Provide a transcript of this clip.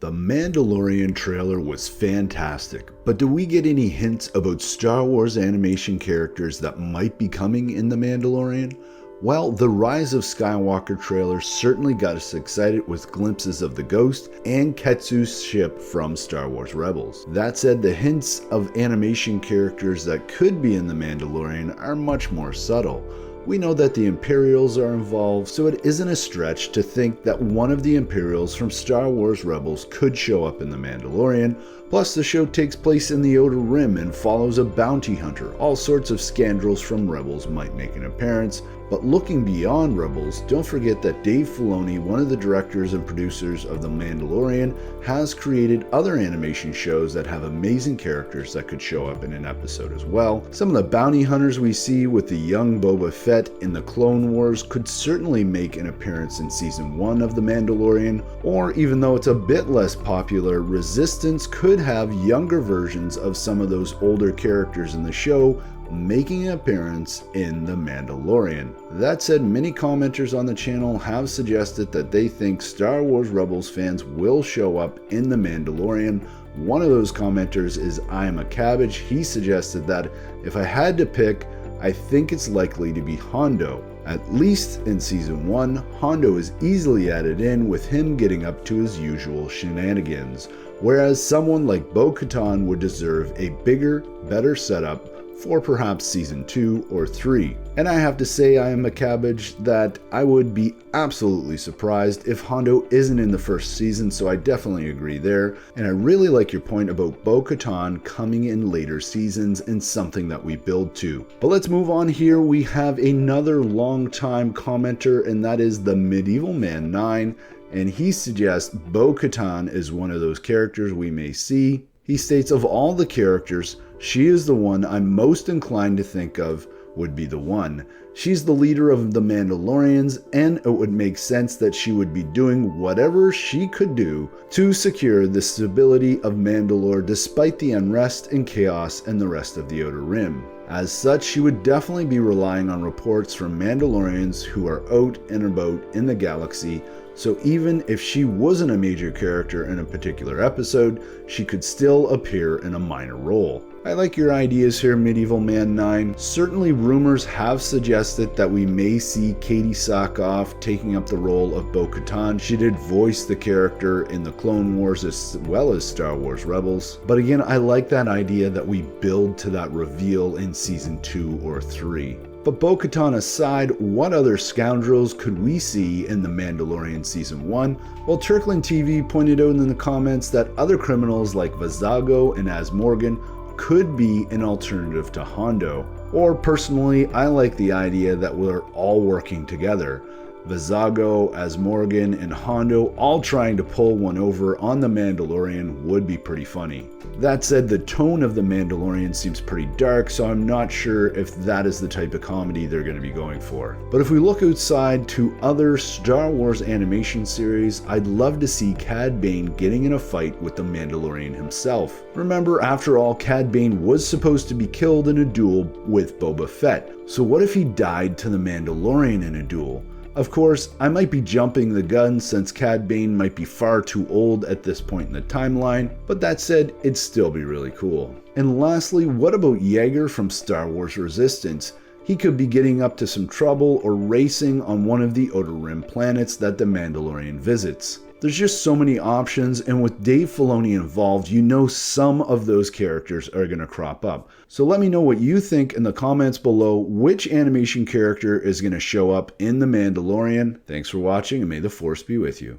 The Mandalorian trailer was fantastic, but do we get any hints about Star Wars animation characters that might be coming in The Mandalorian? Well, the Rise of Skywalker trailer certainly got us excited with glimpses of the Ghost and Ketsu's ship from Star Wars Rebels. That said, the hints of animation characters that could be in The Mandalorian are much more subtle. We know that the Imperials are involved, so it isn't a stretch to think that one of the Imperials from Star Wars Rebels could show up in The Mandalorian. Plus, the show takes place in the Outer Rim and follows a bounty hunter. All sorts of scoundrels from Rebels might make an appearance. But looking beyond Rebels, don't forget that Dave Filoni, one of the directors and producers of The Mandalorian, has created other animation shows that have amazing characters that could show up in an episode as well. Some of the bounty hunters we see with the young Boba Fett in the Clone Wars could certainly make an appearance in Season 1 of The Mandalorian, or even though it's a bit less popular, Resistance could have younger versions of some of those older characters in the show making an appearance in The Mandalorian. That said, many commenters on the channel have suggested that they think Star Wars Rebels fans will show up in The Mandalorian. One of those commenters is I Am a Cabbage. He suggested that if I had to pick, I think it's likely to be Hondo. At least in Season 1, Hondo is easily added in with him getting up to his usual shenanigans, whereas someone like Bo Katan would deserve a bigger, better setup for perhaps Season 2 or 3. And I have to say, I Am a Cabbage, that I would be absolutely surprised if Hondo isn't in the first season, so I definitely agree there. And I really like your point about Bo Katan coming in later seasons and something that we build to. But let's move on here. We have another long-time commenter, and that is the Medieval Man 9, and he suggests Bo Katan is one of those characters we may see. He states, of all the characters, she is the one I'm most inclined to think of would be the one. She's the leader of the Mandalorians, and it would make sense that she would be doing whatever she could do to secure the stability of Mandalore despite the unrest and chaos in the rest of the Outer Rim. As such, she would definitely be relying on reports from Mandalorians who are out and about in the galaxy, so even if she wasn't a major character in a particular episode, she could still appear in a minor role. I like your ideas here, Medieval Man 9. Certainly rumors have suggested that we may see Katie Sackhoff taking up the role of Bo Katan. She did voice the character in the Clone Wars as well as Star Wars Rebels. But again, I like that idea that we build to that reveal in Season 2 or 3. But Bo Katan aside, what other scoundrels could we see in The Mandalorian Season 1? Well, Turkland TV pointed out in the comments that other criminals like Vizago and Az Morgan could be an alternative to Hondo. Or personally, I like the idea that we're all working together. Vizago, Az Morgan, and Hondo all trying to pull one over on The Mandalorian would be pretty funny. That said, the tone of The Mandalorian seems pretty dark, so I'm not sure if that is the type of comedy they're going to be going for. But if we look outside to other Star Wars animation series, I'd love to see Cad Bane getting in a fight with the Mandalorian himself. Remember, after all, Cad Bane was supposed to be killed in a duel with Boba Fett, so what if he died to the Mandalorian in a duel? Of course, I might be jumping the gun since Cad Bane might be far too old at this point in the timeline, but that said, it'd still be really cool. And lastly, what about Yeager from Star Wars Resistance? He could be getting up to some trouble or racing on one of the Outer Rim planets that the Mandalorian visits. There's just so many options, and with Dave Filoni involved, you know some of those characters are going to crop up. So let me know what you think in the comments below. Which animation character is going to show up in The Mandalorian? Thanks for watching, and may the Force be with you.